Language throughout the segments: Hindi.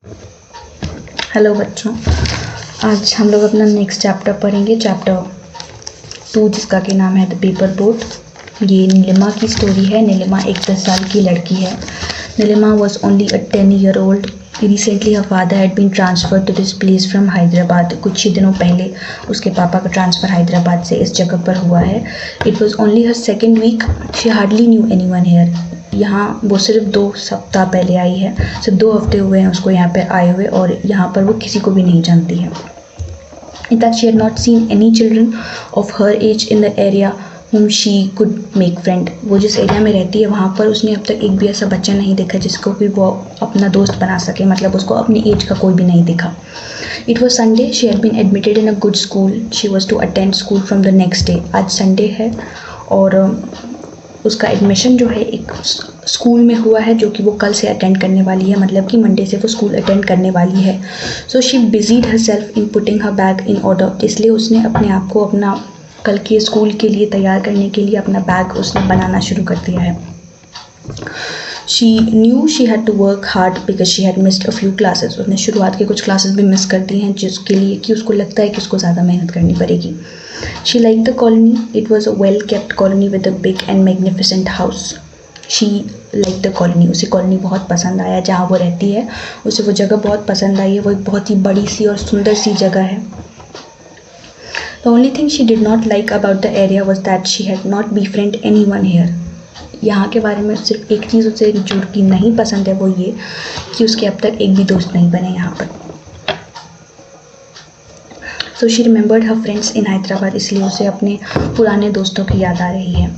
हेलो बच्चों, आज हम लोग अपना नेक्स्ट चैप्टर पढ़ेंगे, चैप्टर 2, जिसका कि नाम है द पेपर बोट। ये नीलिमा की स्टोरी है। नीलिमा एक 10 साल की लड़की है। Nilima was only a 10-year-old। Recently her father had been transfer to this place from Hyderabad. कुछ ही दिनों पहले उसके पापा का ट्रांसफ़र हैदराबाद से इस जगह पर हुआ है। It was only her second week. She hardly knew anyone here. यहाँ वो सिर्फ 2 सप्ताह पहले आई है। सिर्फ 2 हफ्ते हुए हैं उसको यहाँ पे आए हुए, और यहाँ पर वो किसी को भी नहीं जानती है। In fact, she had not seen any children of her age in the area whom she could make friend. वो जिस एरिया में रहती है वहाँ पर उसने अब तक एक भी ऐसा बच्चा नहीं देखा जिसको भी वो अपना दोस्त बना सके, मतलब उसको अपनी एज का कोई भी नहीं दिखा। It was Sunday. She had been admitted in a good school. She was to attend school from the next day. आज संडे है और उसका एडमिशन जो है एक स्कूल में हुआ है जो कि वो कल से अटेंड करने वाली है, मतलब कि मंडे से वो स्कूल अटेंड करने वाली है। So she busied herself in putting her bag in order. इसलिए उसने अपने आप को अपना कल के स्कूल के लिए तैयार करने के लिए अपना बैग उसने बनाना शुरू कर दिया है। She knew she had to work hard because she had missed a few classes. उसने शुरुआत के कुछ क्लासेस भी मिस कर दी हैं, जिसके लिए कि उसको लगता है कि उसको ज़्यादा मेहनत करनी पड़ेगी। She liked the colony. It was a well-kept colony with a big and magnificent house. She liked the colony. उसे कॉलोनी बहुत पसंद आया जहाँ वो रहती है। उसे वो जगह बहुत पसंद आई है। वो एक बहुत ही बड़ी सी और सुंदर सी जगह है। The only thing she did not like about the area was that she had not befriended anyone here. यहाँ के बारे में सिर्फ एक चीज़ उसे जो कि नहीं पसंद है वो ये कि उसके अब तक एक भी दोस्त नहीं बने यहाँ पर। So she remembered her friends in Hyderabad. इसलिए उसे अपने पुराने दोस्तों की याद आ रही है।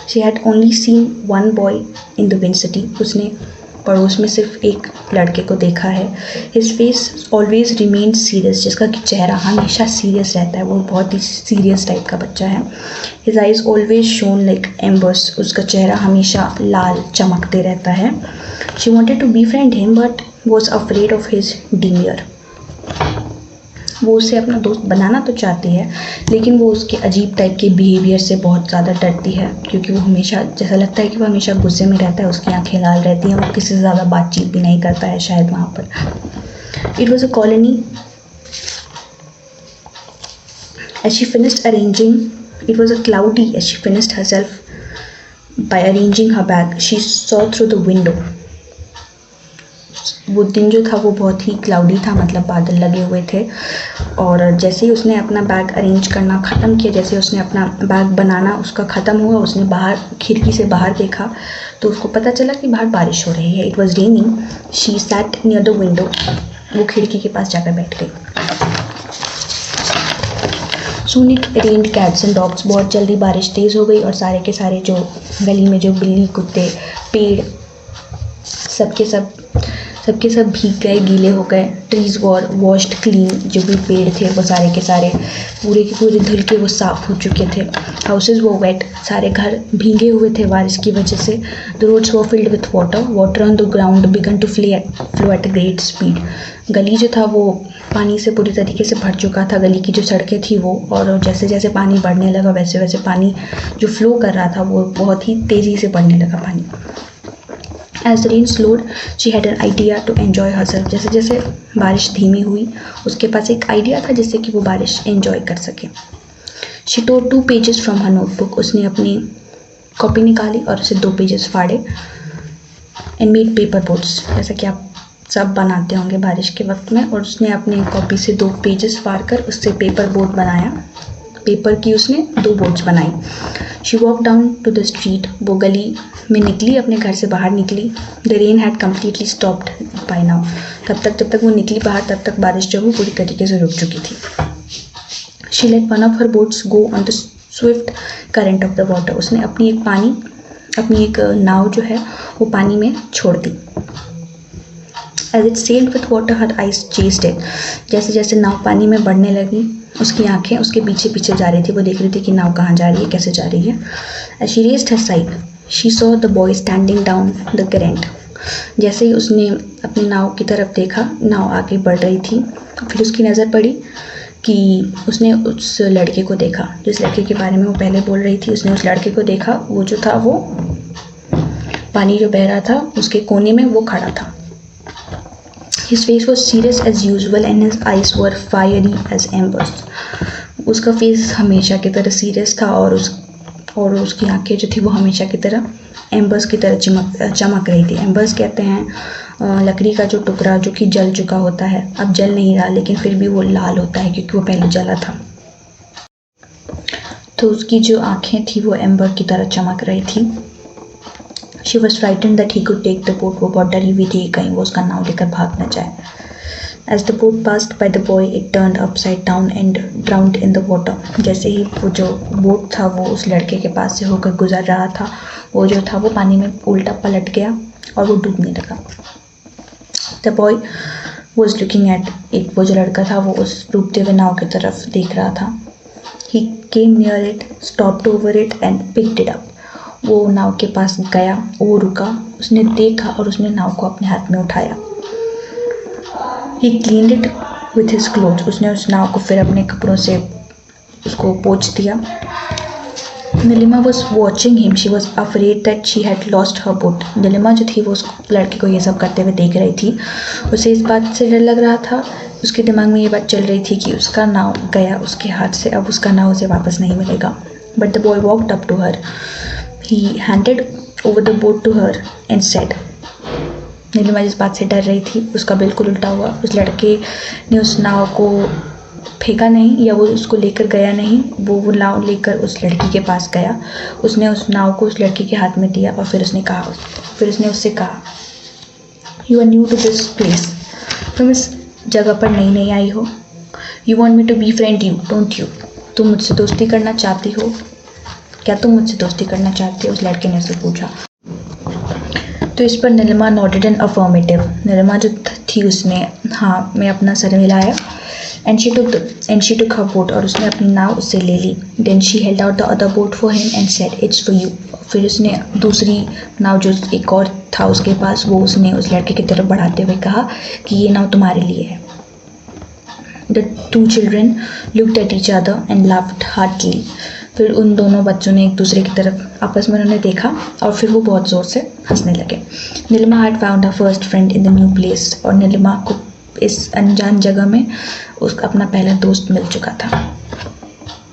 She had only seen one boy in the Wind City. उसने पड़ोस में सिर्फ एक लड़के को देखा है। His face always remained serious. जिसका कि चेहरा हमेशा सीरियस रहता है। वो बहुत ही सीरियस टाइप का बच्चा है। His eyes always shone like embers. उसका चेहरा हमेशा लाल चमकते रहता है। She wanted to befriend him but was afraid of his demeanor. वो उसे अपना दोस्त बनाना तो चाहती है, लेकिन वो उसके अजीब टाइप के बिहेवियर से बहुत ज़्यादा डरती है, क्योंकि वो हमेशा जैसा लगता है कि वो हमेशा गुस्से में रहता है। उसकी आंखें लाल रहती हैं। वो किसी से ज़्यादा बातचीत भी नहीं करता है शायद वहाँ पर। It was a colony. As she finished arranging, it was a cloudy as she finished herself by arranging her bag she saw through the window. वो दिन जो था वो बहुत ही क्लाउडी था, मतलब बादल लगे हुए थे। और जैसे ही उसने अपना बैग अरेंज करना ख़त्म किया, जैसे उसने अपना बैग बनाना उसका ख़त्म हुआ, उसने बाहर खिड़की से बाहर देखा तो उसको पता चला कि बाहर बारिश हो रही है। It was raining. She set near the window. वो खिड़की के पास जाकर बैठ गई। Soon it rained cats and dogs. बहुत जल्दी बारिश तेज़ हो गई और सारे के सारे जो गली में जो बिल्ली, कुत्ते, पेड़ सबके सब भीग गए, गीले हो गए। Trees war washed clean. जो भी पेड़ थे वो सारे के सारे पूरे के पूरे धुल के वो साफ़ हो चुके थे। हाउसेज वो वेट। सारे घर भीगे हुए थे बारिश की वजह से। द रोड्स वो filled with water on the ground began to flow at a great speed. गली जो था वो पानी से पूरी तरीके से भर चुका था। गली की जो सड़कें थी वो, और जैसे जैसे पानी बढ़ने लगा वैसे वैसे पानी जो फ्लो कर रहा था वो बहुत ही तेज़ी से बढ़ने लगा पानी। As the rain slowed, she had an idea to enjoy herself. जैसे जैसे बारिश धीमी हुई उसके पास एक आइडिया था जिससे कि वो बारिश एंजॉय कर सके। She tore 2 pages from her notebook. उसने अपनी कॉपी निकाली और उसे 2 पेजेस फाड़े। And made paper boats. जैसा कि आप सब बनाते होंगे बारिश के वक्त में। और उसने अपनी कॉपी से 2 पेजेस फाड़ कर उससे पेपर बोट बनाया। पेपर की उसने 2 बोट्स बनाई। She walk down to the street. वो गली में निकली, अपने घर से बाहर निकली। The rain had completely stopped by now. जब तक वो निकली बाहर तब तक बारिश जो वो पूरी तरीके से रुक चुकी थी। She let one of her boats go on the Swift current of the water. उसने अपनी एक नाव जो है वो पानी में छोड़ दी। As it sailed with water, her eyes chased it. जैसे जैसे नाव पानी में बढ़ने लगी उसकी आंखें उसके पीछे पीछे जा रही थी। वो देख रही थी कि नाव कहाँ जा रही है, कैसे जा रही है। As she raised her sight, she saw the boy standing down the current. जैसे ही उसने अपनी नाव की तरफ देखा, नाव आगे बढ़ रही थी। फिर उसकी नज़र पड़ी कि उसने उस लड़के को देखा जिस लड़के के बारे में वो पहले बोल रही थी। उसने उस लड़के को देखा। वो जो था वो पानी जो बह रहा था उसके कोने में वो खड़ा था। His face was serious as usual and his eyes were fiery as embers. उसका फेस हमेशा की तरह सीरियस था और उसकी आंखें जो थी वो हमेशा की तरह एम्बर्स की तरह चमक रही थी। एम्बर्स कहते हैं लकड़ी का जो टुकड़ा जो कि जल चुका होता है, अब जल नहीं रहा लेकिन फिर भी वो लाल होता है क्योंकि वो पहले जला था। तो उसकी जो आंखें थी वो एम्बर की तरह चमक रही थी। She was frightened that he could take the boat. वो बहुत डरी हुई थी कहीं वो उसका नाव लेकर भाग न जाए। As the boat passed by the boy, it turned upside down and drowned in the water. जैसे ही वो जो बोट था वो उस लड़के के पास से होकर गुजर रहा था, वो जो था वो पानी में उल्टा पलट गया और वो डूबने लगा। The boy was looking at it. वो जो लड़का था वो उस डूबते हुए नाव की तरफ देख रहा था। He came near it, stopped over it and picked it up. वो नाव के पास गया, वो रुका, उसने देखा और उसने नाव को अपने हाथ में उठाया। He cleaned it with his clothes. उसने उस नाव को फिर अपने कपड़ों से उसको पोंछ दिया। Nilima was watching him. She was afraid that she had lost her boat. Nilima जो थी वो उस लड़के को ये सब करते हुए देख रही थी। उसे इस बात से डर लग रहा था, उसके दिमाग में ये बात चल रही थी कि उसका नाव गया उसके हाथ से, अब उसका नाव उसे वापस नहीं मिलेगा। But the boy walked up to her. He handed over the boat to her and said. Nilima जिस बात से डर रही थी उसका बिल्कुल उल्टा हुआ। उस लड़के ने उस नाव को फेंका नहीं या वो उसको लेकर गया नहीं, वो नाव लेकर उस लड़की के पास गया। उसने उस नाव को उस लड़की के हाथ में दिया और फिर उसने उससे कहा, You are new to this place. तुम इस जगह पर नई आई हो। You want me to befriend you, don't you? तुम मुझसे दोस्ती करना चाहती हो? क्या तुम मुझसे दोस्ती करना चाहती हो? उस लड़के ने उससे पूछा। तो इस पर Neelima nodded an affirmative. Neelima जो थी उसने हाँ में अपना सर हिलाया। And she took her boat और उसने अपनी नाव उससे ले ली। Then she held out the other boat for him and said it's for you. फिर उसने दूसरी नाव जो एक और था उसके पास वो उसने उस लड़के की तरफ बढ़ाते हुए कहा कि ये नाव तुम्हारे लिए है। The two children looked at each other and laughed heartily. फिर उन दोनों बच्चों ने एक दूसरे की तरफ आपस में उन्होंने देखा और फिर वो बहुत ज़ोर से हंसने लगे। Nilima had found her first friend in the new place. और नीलिमा को इस अनजान जगह में उसका अपना पहला दोस्त मिल चुका था।